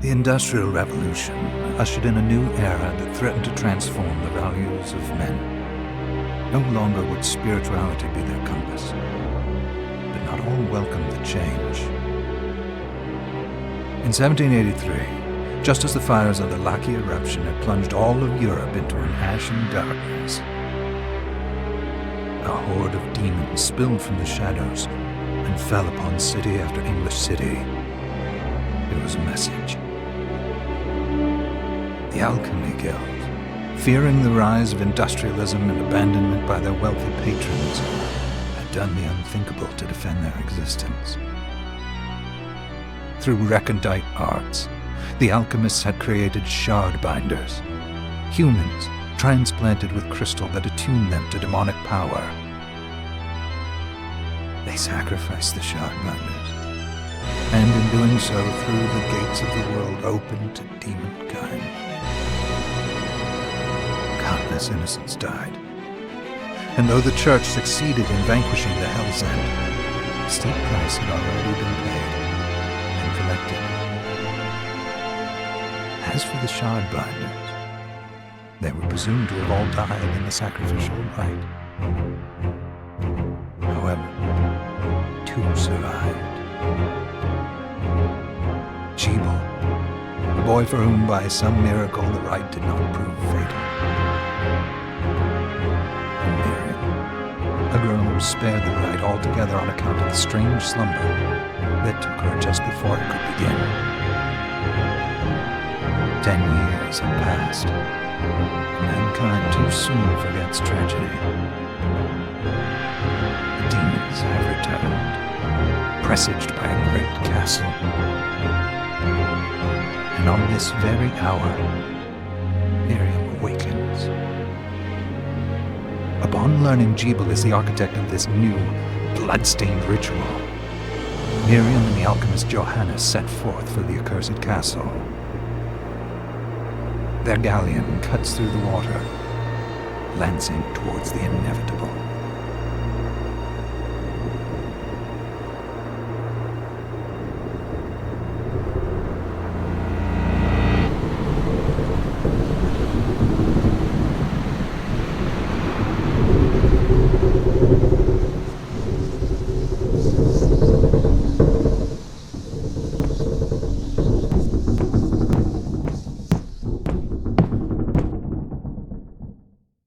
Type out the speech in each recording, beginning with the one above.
The Industrial Revolution ushered in a new era that threatened to transform the values of men. No longer would spirituality be their compass, but not all welcomed the change. In 1783, just as the fires of the Laki eruption had plunged all of Europe into an ashen darkness, a horde of demons spilled from the shadows and fell upon city after English city. It was a message. The Alchemy Guild, fearing the rise of industrialism and abandonment by their wealthy patrons, had done the unthinkable to defend their existence. Through recondite arts, the alchemists had created shard binders, humans transplanted with crystal that attuned them to demonic power. They sacrificed the shard binders, and in doing so threw the gates of the world open to demonkind. Countless innocents died, and though the Church succeeded in vanquishing the Hell's End, a steep price had already been paid and collected. As for the shard binders, they were presumed to have all died in the sacrificial rite. However, two survived. Jebel, the boy for whom by some miracle the rite did not prove fatal. And Miriam, a girl who was spared the rite altogether on account of the strange slumber that took her just before it could begin. 10 years had passed. Mankind too soon forgets tragedy. The demons have returned, presaged by a great castle. And on this very hour, Miriam awakens. Upon learning Jebel is the architect of this new, bloodstained ritual, Miriam and the alchemist Johannes set forth for the accursed castle. Their galleon cuts through the water, lancing towards the inevitable.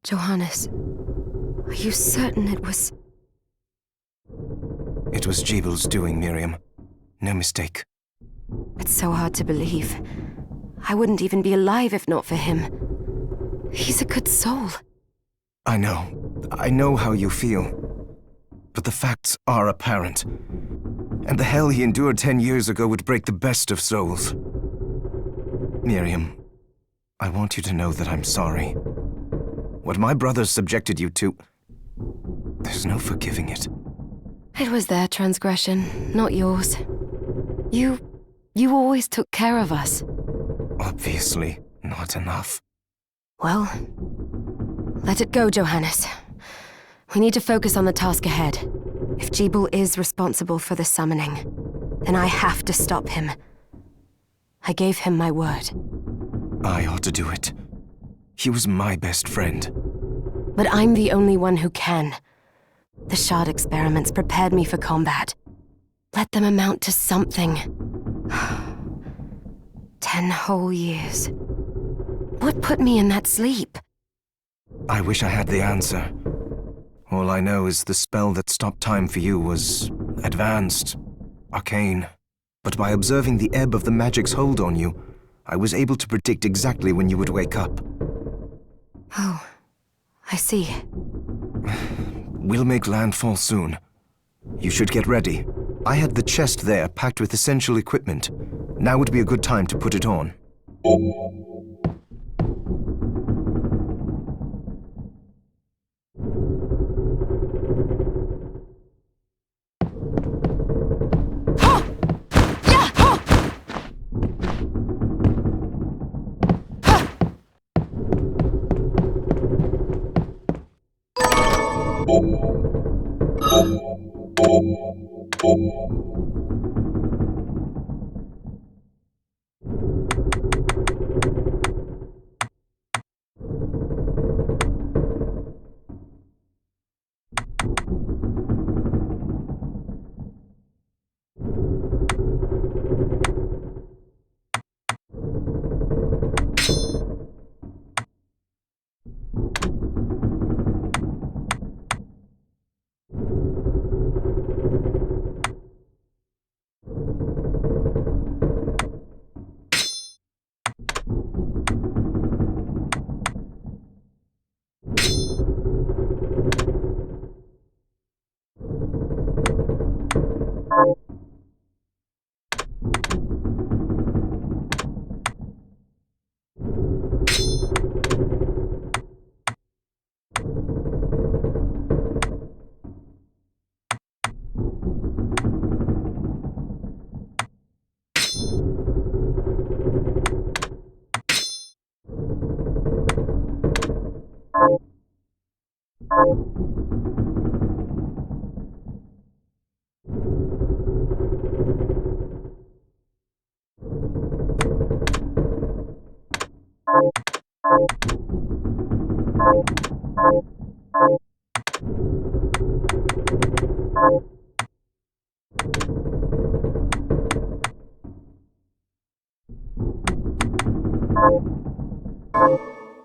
Johannes, are you certain it was... It was Jebel's doing, Miriam. No mistake. It's so hard to believe. I wouldn't even be alive if not for him. He's a good soul. I know how you feel. But the facts are apparent. And the hell he endured 10 years ago would break the best of souls. Miriam, I want you to know that I'm sorry. What my brothers subjected you to, there's no forgiving it. It was their transgression, not yours. You always took care of us. Obviously, not enough. Well, let it go, Johannes. We need to focus on the task ahead. If Jebel is responsible for the summoning, then I have to stop him. I gave him my word. I ought to do it. He was my best friend. But I'm the only one who can. The shard experiments prepared me for combat. Let them amount to something. 10 whole years. What put me in that sleep? I wish I had the answer. All I know is the spell that stopped time for you was advanced, arcane. But by observing the ebb of the magic's hold on you, I was able to predict exactly when you would wake up. Oh, I see. We'll make landfall soon. You should get ready. I had the chest there packed with essential equipment. Now would be a good time to put it on.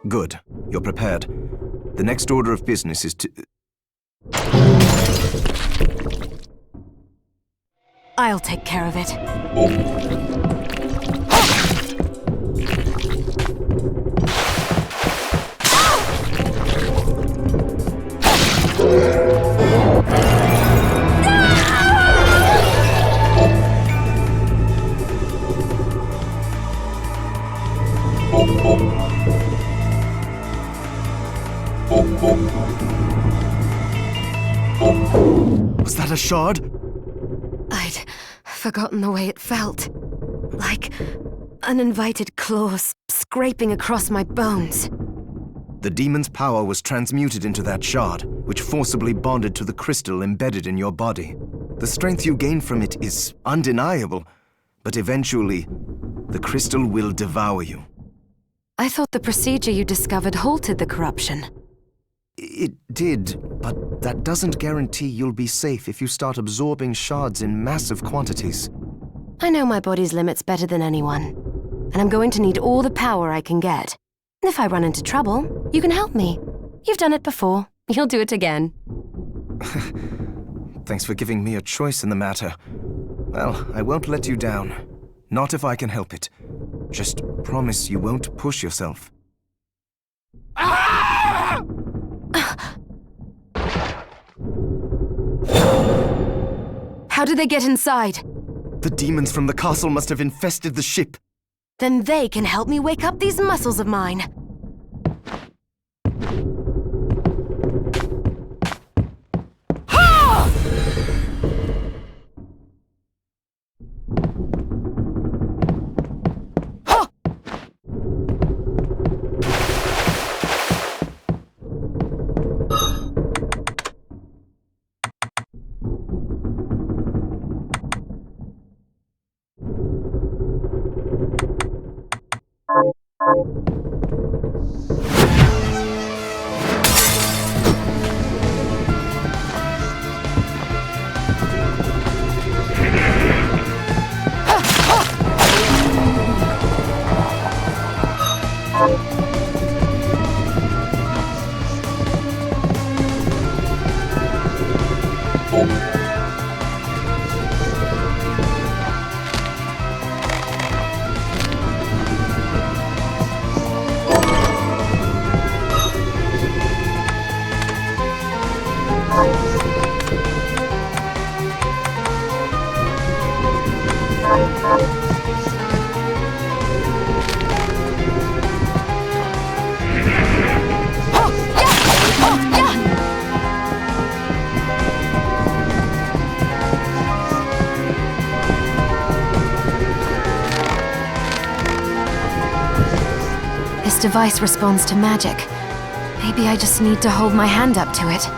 Good. You're prepared. The next order of business is to... I'll take care of it. Was that a shard? I'd forgotten the way it felt. Like uninvited claws scraping across my bones. The demon's power was transmuted into that shard, which forcibly bonded to the crystal embedded in your body. The strength you gain from it is undeniable, but eventually, the crystal will devour you. I thought the procedure you discovered halted the corruption. It did, but that doesn't guarantee you'll be safe if you start absorbing shards in massive quantities. I know my body's limits better than anyone, and I'm going to need all the power I can get. And if I run into trouble, you can help me. You've done it before. You'll do it again. Thanks for giving me a choice in the matter. Well, I won't let you down. Not if I can help it. Just promise you won't push yourself. How did they get inside? The demons from the castle must have infested the ship. Then they can help me wake up these muscles of mine. This device responds to magic. Maybe I just need to hold my hand up to it.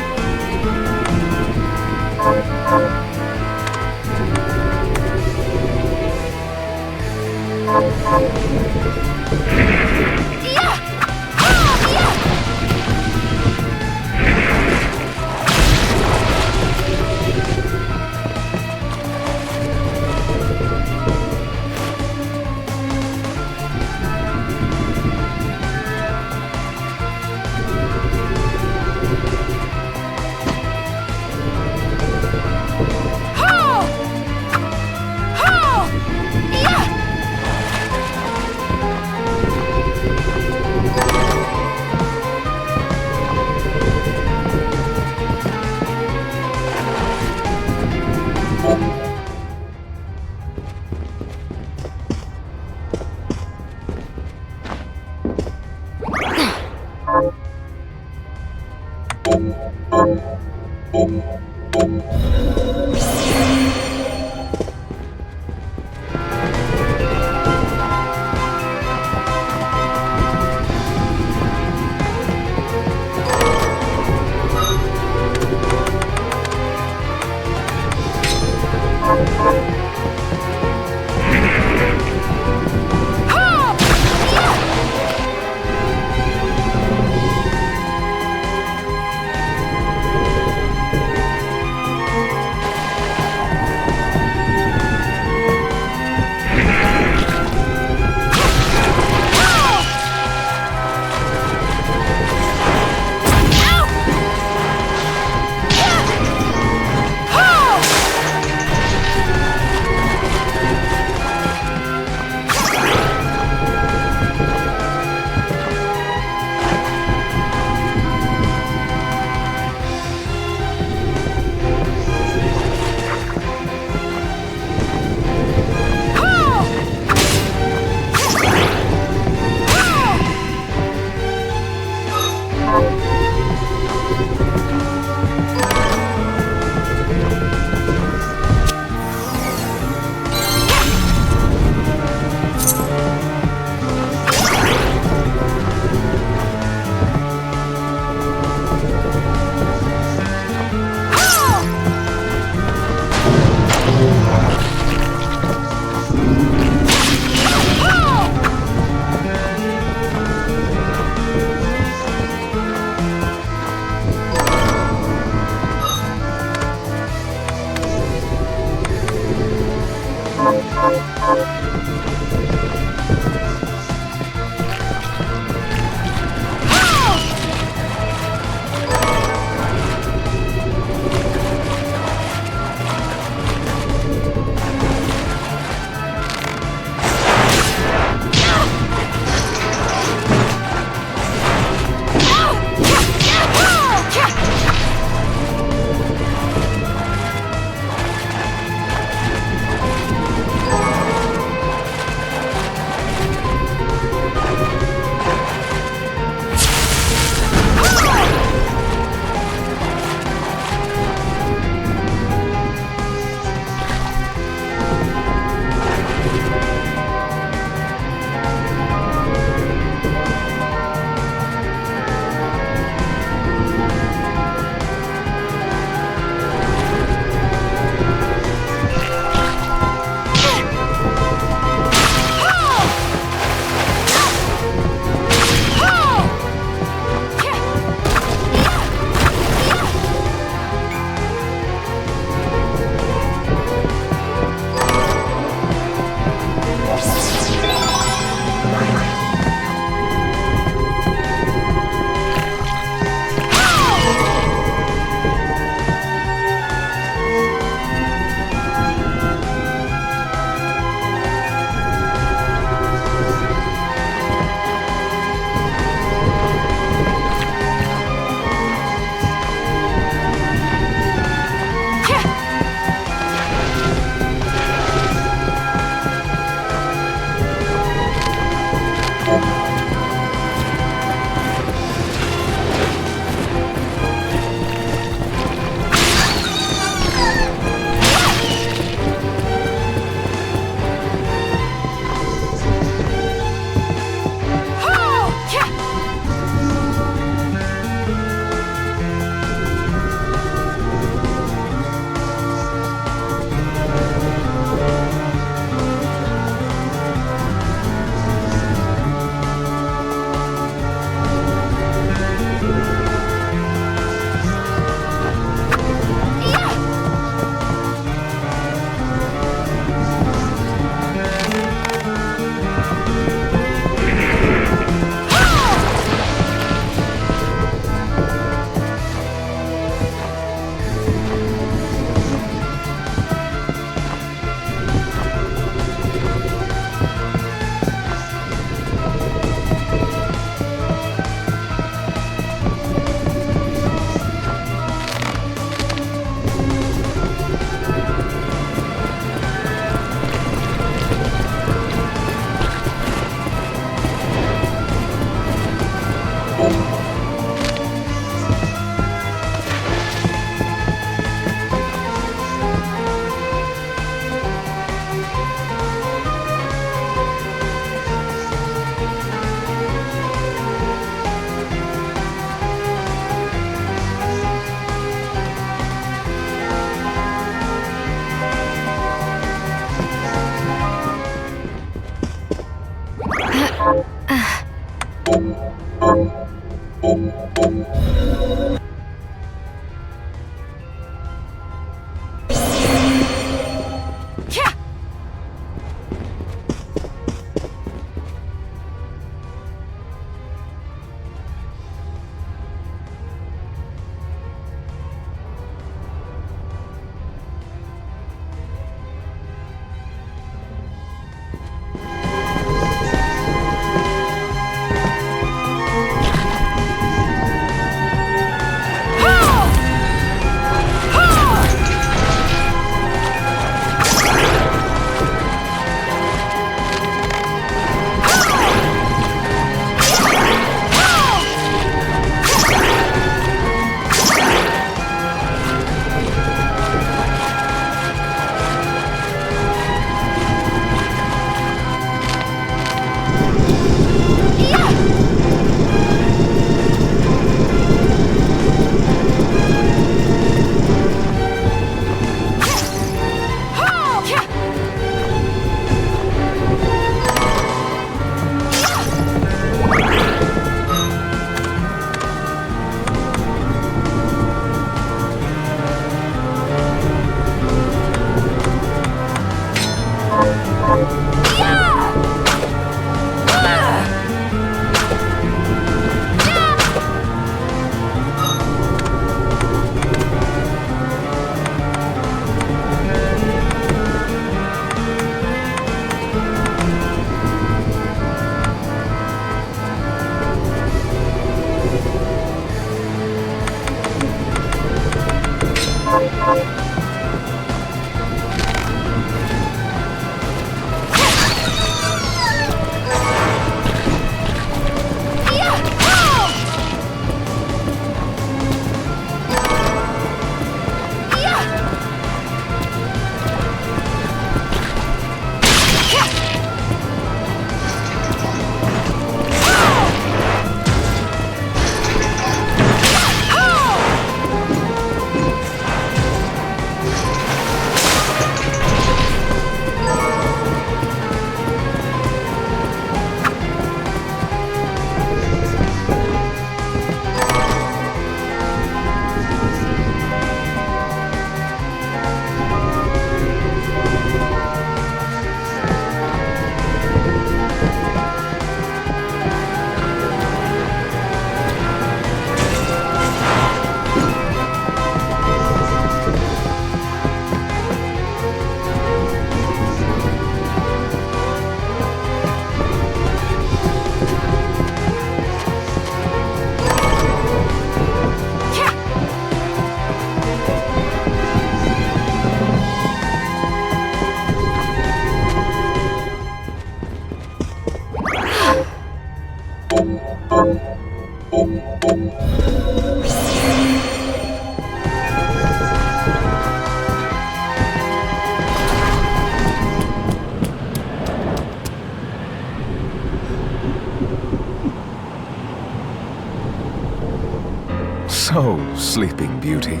So, Sleeping Beauty,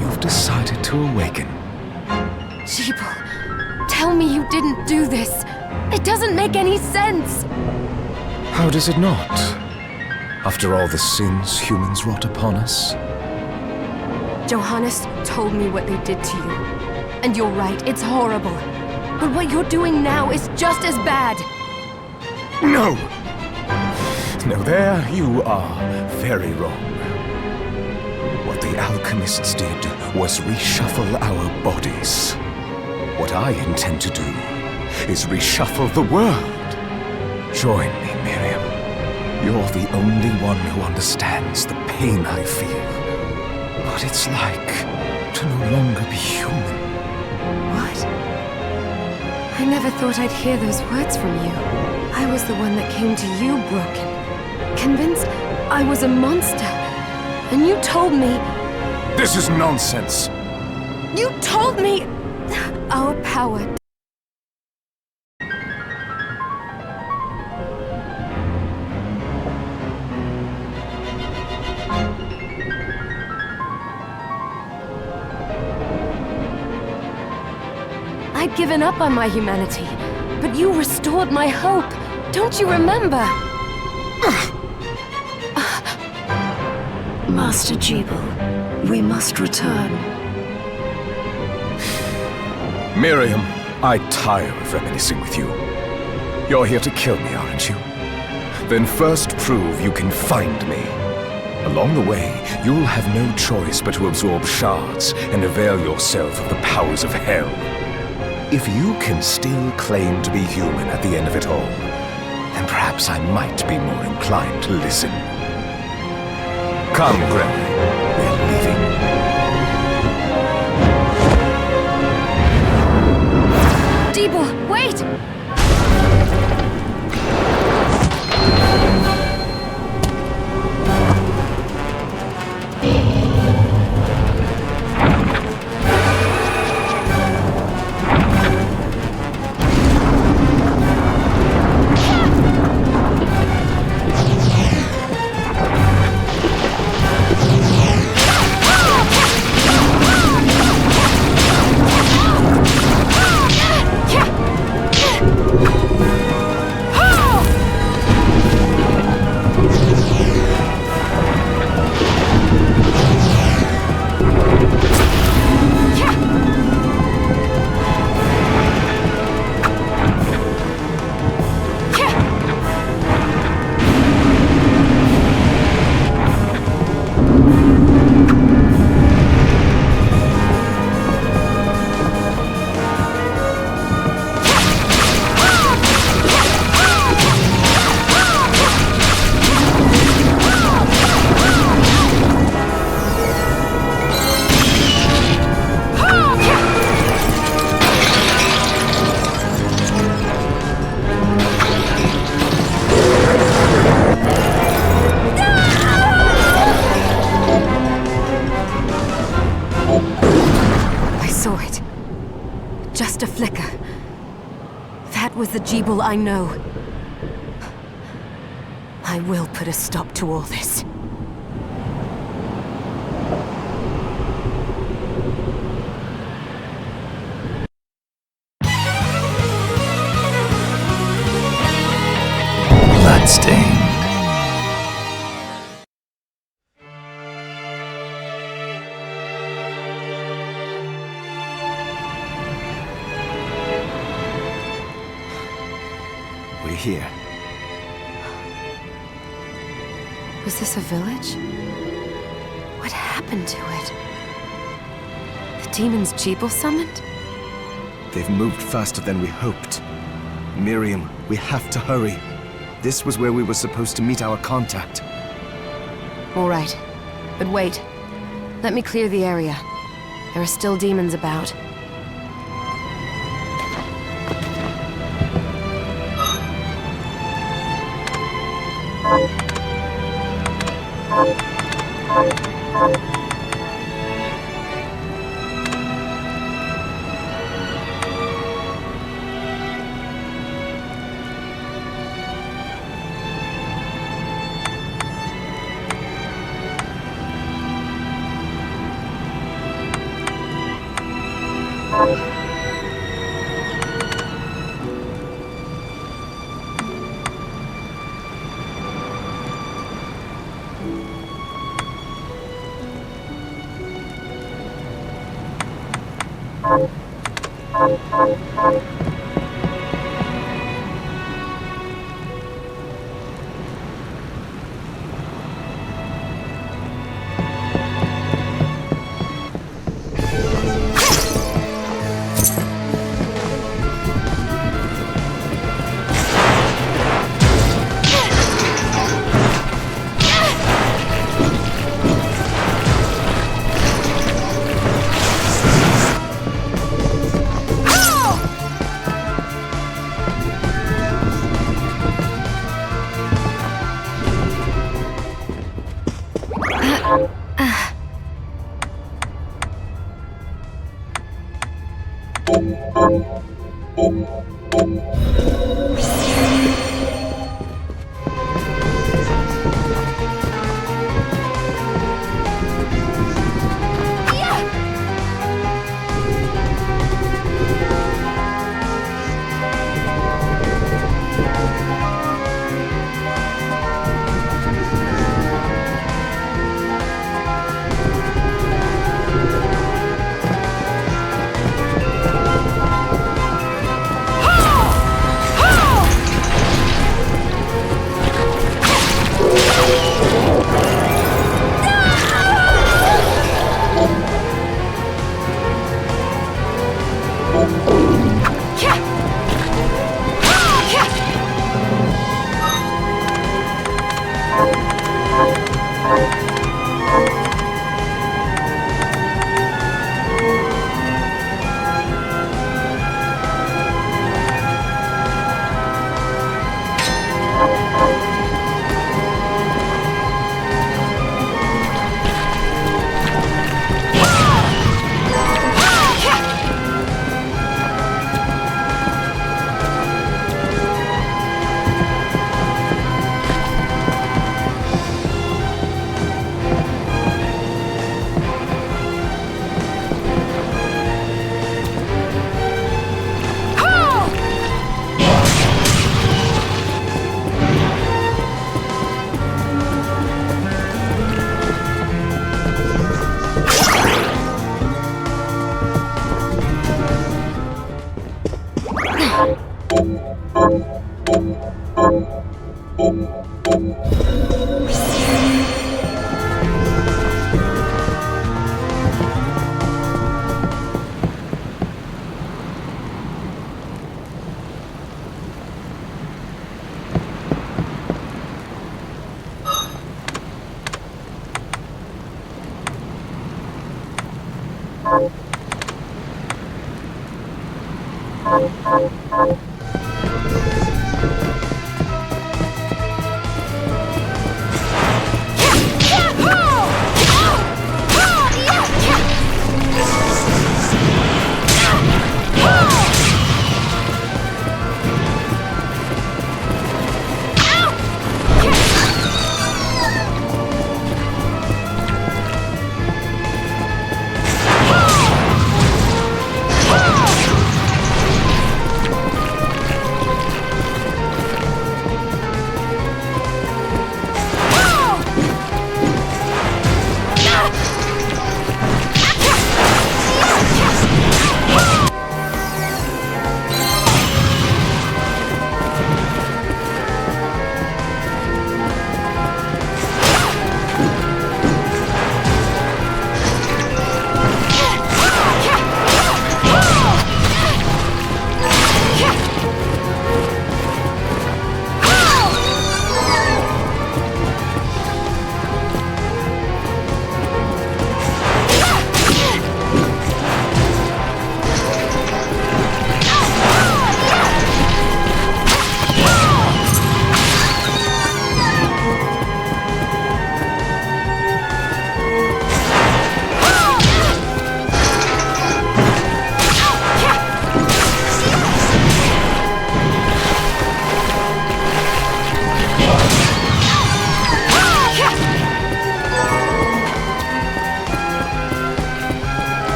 you've decided to awaken. Jeeble, tell me you didn't do this. It doesn't make any sense. How does it not? After all the sins humans wrought upon us? Johannes told me what they did to you. And you're right, it's horrible. But what you're doing now is just as bad. No! No, there you are very wrong. What the alchemists did was reshuffle our bodies. What I intend to do is reshuffle the world. Join me, Miriam. You're the only one who understands the pain I feel. What it's like to no longer be human. What? I never thought I'd hear those words from you. I was the one that came to you broken, convinced I was a monster. And you told me... This is nonsense! You told me... our power... I'd given up on my humanity, but you restored my hope. Don't you remember? Master Jeeble, we must return. Miriam, I tire of reminiscing with you. You're here to kill me, aren't you? Then first prove you can find me. Along the way, you'll have no choice but to absorb shards and avail yourself of the powers of hell. If you can still claim to be human at the end of it all, then perhaps I might be more inclined to listen. Come, Gremlin. We're leaving. Jeeble, wait! was the Jeeble I know. I will put a stop to all this. Bloodstained. We're here. Was this a village? What happened to it? The demons Jeeble summoned? They've moved faster than we hoped. Miriam, we have to hurry. This was where we were supposed to meet our contact. All right. But wait. Let me clear the area. There are still demons about.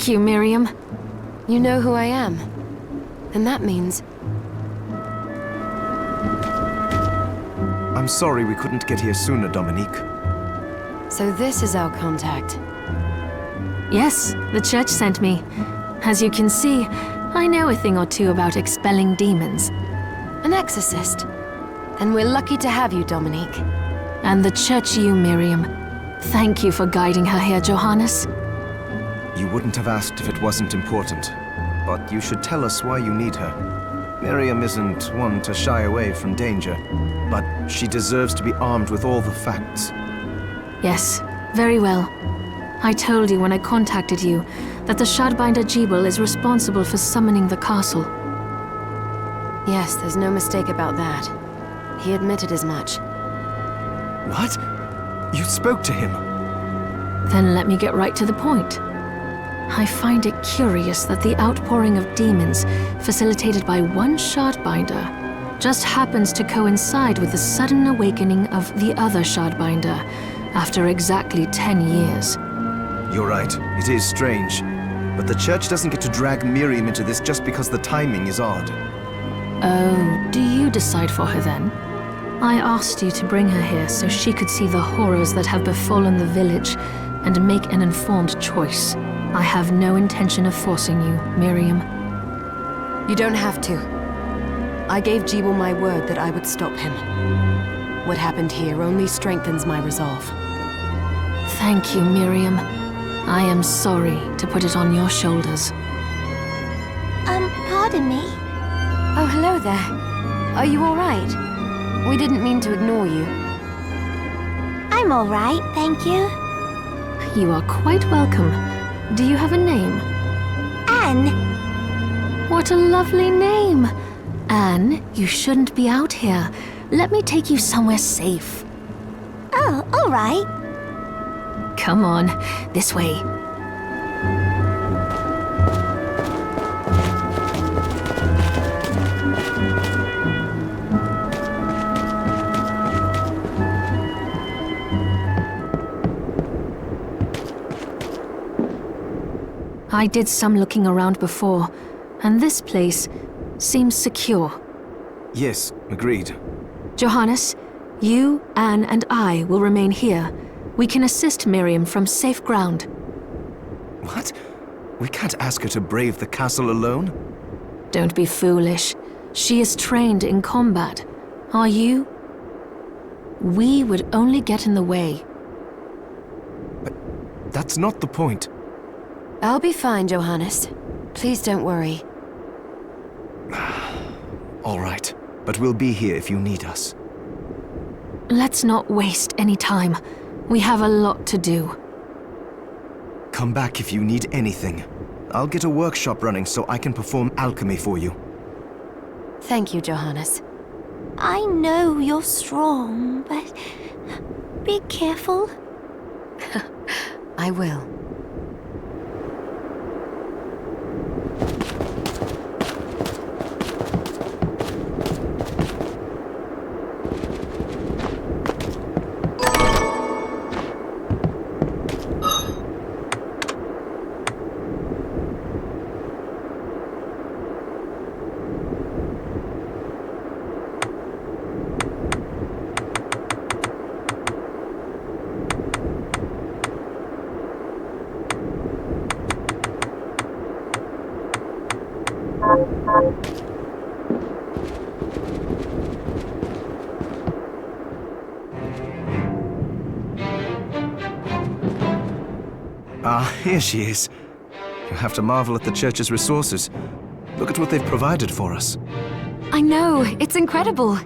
Thank you, Miriam. You know who I am. And that means... I'm sorry we couldn't get here sooner, Dominique. So this is our contact. Yes, the church sent me. As you can see, I know a thing or two about expelling demons. An exorcist. Then we're lucky to have you, Dominique. And the church you, Miriam. Thank you for guiding her here, Johannes. You wouldn't have asked if it wasn't important, but you should tell us why you need her. Miriam isn't one to shy away from danger, but she deserves to be armed with all the facts. Yes, very well. I told you when I contacted you that the Shardbinder Jebel is responsible for summoning the castle. Yes, there's no mistake about that. He admitted as much. What? You spoke to him? Then let me get right to the point. I find it curious that the outpouring of demons, facilitated by one Shardbinder, just happens to coincide with the sudden awakening of the other Shardbinder, after exactly 10 years. You're right, it is strange. But the church doesn't get to drag Miriam into this just because the timing is odd. Oh, do you decide for her then? I asked you to bring her here so she could see the horrors that have befallen the village and make an informed choice. I have no intention of forcing you, Miriam. You don't have to. I gave Jebel my word that I would stop him. What happened here only strengthens my resolve. Thank you, Miriam. I am sorry to put it on your shoulders. Pardon me? Oh, hello there. Are you all right? We didn't mean to ignore you. I'm all right, thank you. You are quite welcome. Do you have a name? Anne. What a lovely name! Anne, you shouldn't be out here. Let me take you somewhere safe. Oh, all right. Come on, this way. I did some looking around before, and this place seems secure. Yes, agreed. Johannes, you, Anne, and I will remain here. We can assist Miriam from safe ground. What? We can't ask her to brave the castle alone? Don't be foolish. She is trained in combat. Are you? We would only get in the way. That's not the point. I'll be fine, Johannes. Please don't worry. All right, but we'll be here if you need us. Let's not waste any time. We have a lot to do. Come back if you need anything. I'll get a workshop running so I can perform alchemy for you. Thank you, Johannes. I know you're strong, but be careful. I will. here she is. You have to marvel at the church's resources. Look at what they've provided for us. I know, it's incredible.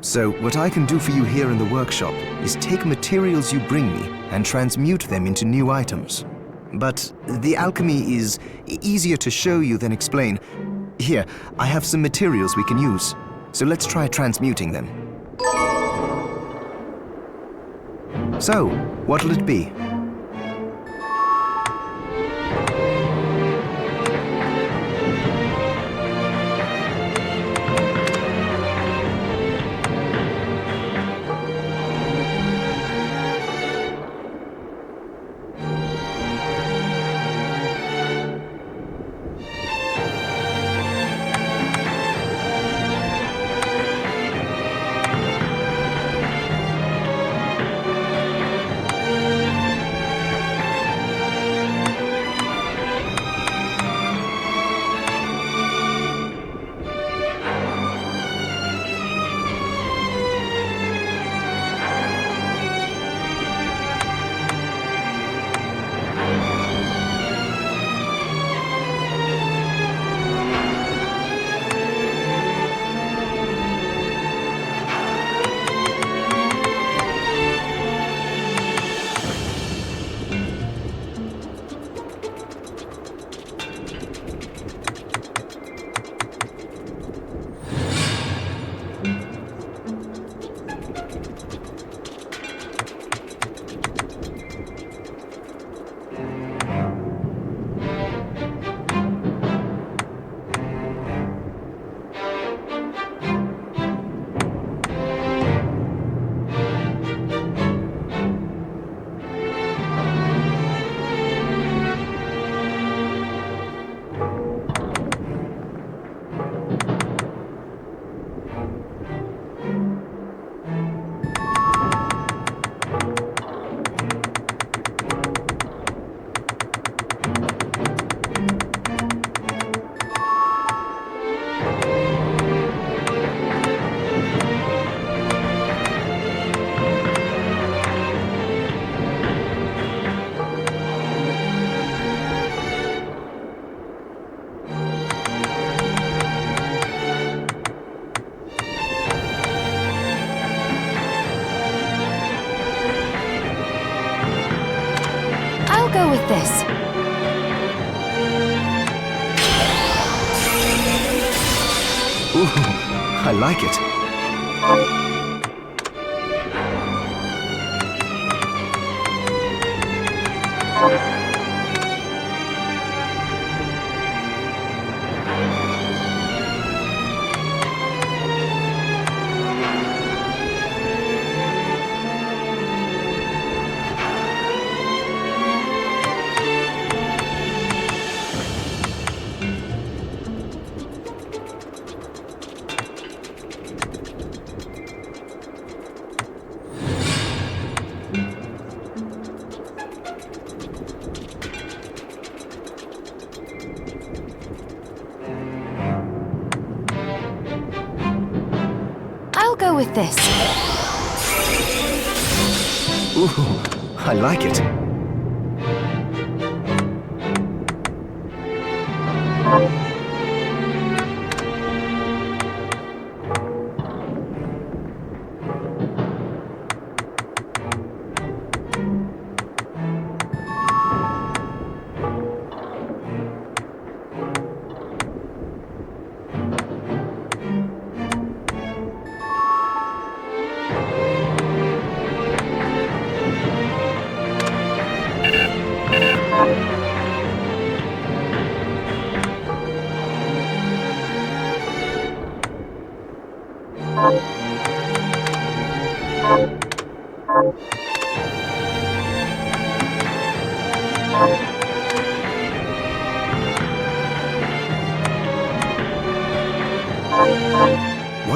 So, what I can do for you here in the workshop is take materials you bring me and transmute them into new items. But the alchemy is easier to show you than explain. Here, I have some materials we can use. So let's try transmuting them. So, what'll it be? Go with this. Ooh, I like it. Go with this. Ooh, I like it.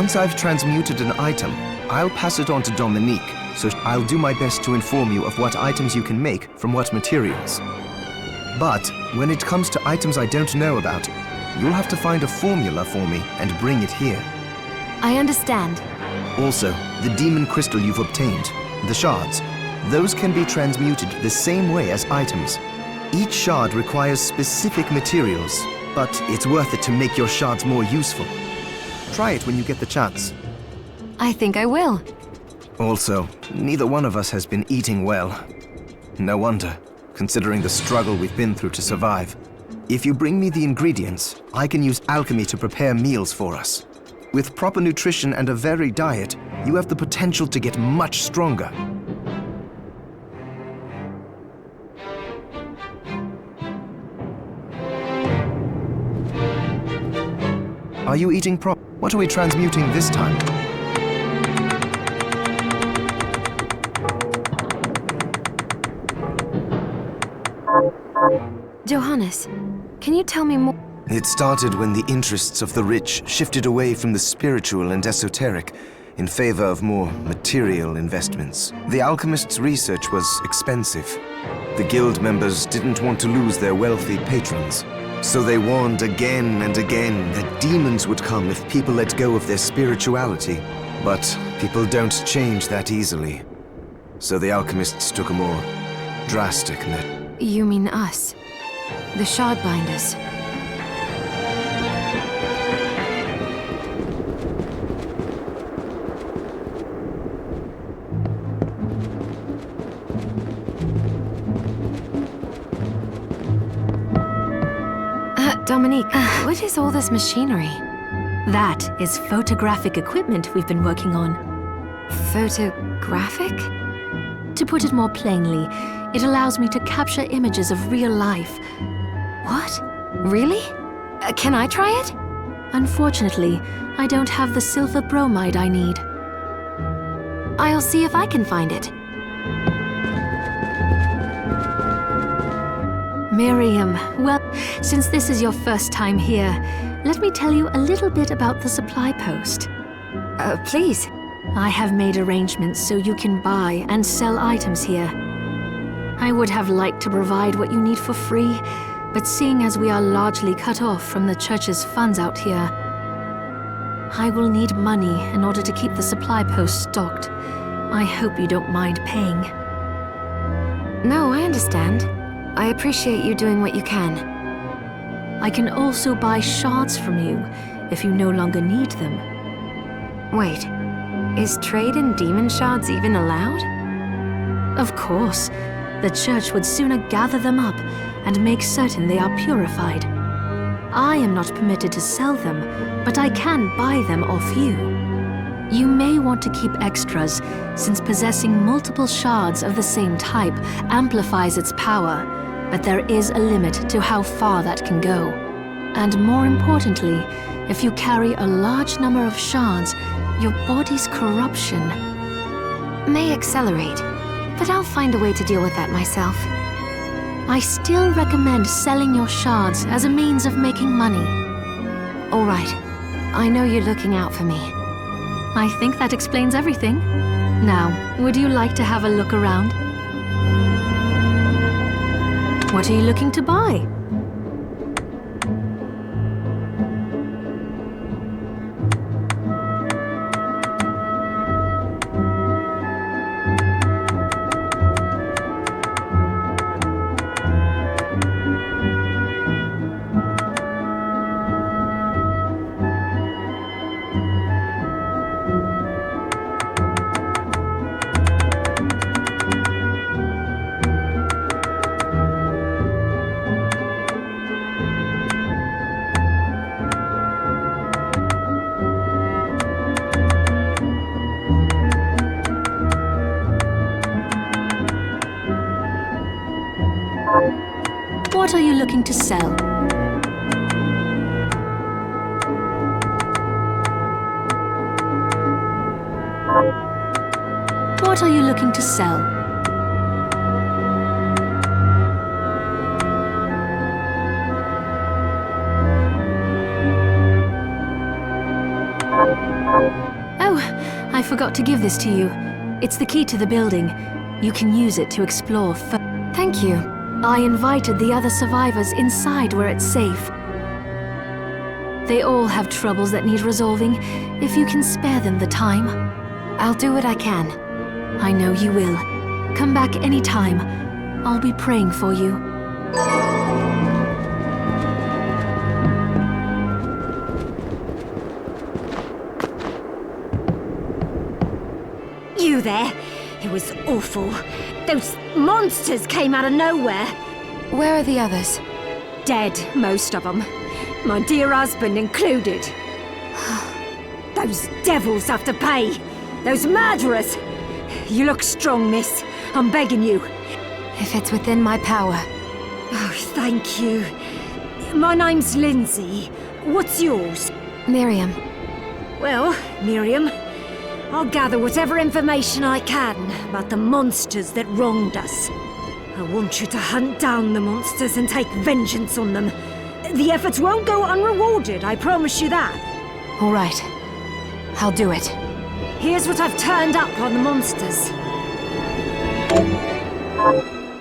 Once I've transmuted an item, I'll pass it on to Dominique, so I'll do my best to inform you of what items you can make from what materials. But when it comes to items I don't know about, you'll have to find a formula for me and bring it here. I understand. Also, the demon crystal you've obtained, the shards, those can be transmuted the same way as items. Each shard requires specific materials, but it's worth it to make your shards more useful. Try it when you get the chance. I think I will. Also, neither one of us has been eating well. No wonder, considering the struggle we've been through to survive. If you bring me the ingredients, I can use alchemy to prepare meals for us. With proper nutrition and a varied diet, you have the potential to get much stronger. Are you eating What are we transmuting this time? Johannes, can you tell me more? It started when the interests of the rich shifted away from the spiritual and esoteric in favor of more material investments. The alchemist's research was expensive. The guild members didn't want to lose their wealthy patrons, so they warned again and again that demons would come if people let go of their spirituality. But people don't change that easily. So the alchemists took a more drastic measure. You mean us? The Shardbinders. Dominique, what is all this machinery? That is photographic equipment we've been working on. Photographic? To put it more plainly, it allows me to capture images of real life. What? Really? Can I try it? Unfortunately, I don't have the silver bromide I need. I'll see if I can find it. Miriam, well, since this is your first time here, let me tell you a little bit about the supply post. Please. I have made arrangements so you can buy and sell items here. I would have liked to provide what you need for free, but seeing as we are largely cut off from the church's funds out here, I will need money in order to keep the supply post stocked. I hope you don't mind paying. No, I understand. I appreciate you doing what you can. I can also buy shards from you if you no longer need them. Wait, is trade in demon shards even allowed? Of course. The church would sooner gather them up and make certain they are purified. I am not permitted to sell them, but I can buy them off you. You may want to keep extras, since possessing multiple shards of the same type amplifies its power, but there is a limit to how far that can go. And more importantly, if you carry a large number of shards, your body's corruption may accelerate, but I'll find a way to deal with that myself. I still recommend selling your shards as a means of making money. All right. I know you're looking out for me. I think that explains everything. Now, would you like to have a look around? What are you looking to buy? What are you looking to sell? What are you looking to sell? Oh, I forgot to give this to you. It's the key to the building. You can use it to explore further. Thank you. I invited the other survivors inside where it's safe. They all have troubles that need resolving, if you can spare them the time. I'll do what I can. I know you will. Come back anytime. I'll be praying for you. You there? It was awful. Those monsters came out of nowhere. Where are the others? Dead, most of them. My dear husband included. Those devils have to pay. Those murderers. You look strong, miss. I'm begging you. If it's within my power. Oh, thank you. My name's Lindsay. What's yours? Miriam. Well, Miriam, I'll gather whatever information I can about the monsters that wronged us. I want you to hunt down the monsters and take vengeance on them. The efforts won't go unrewarded, I promise you that. All right. I'll do it. Here's what I've turned up on the monsters.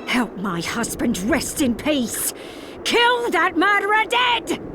Help my husband rest in peace. Kill that murderer dead!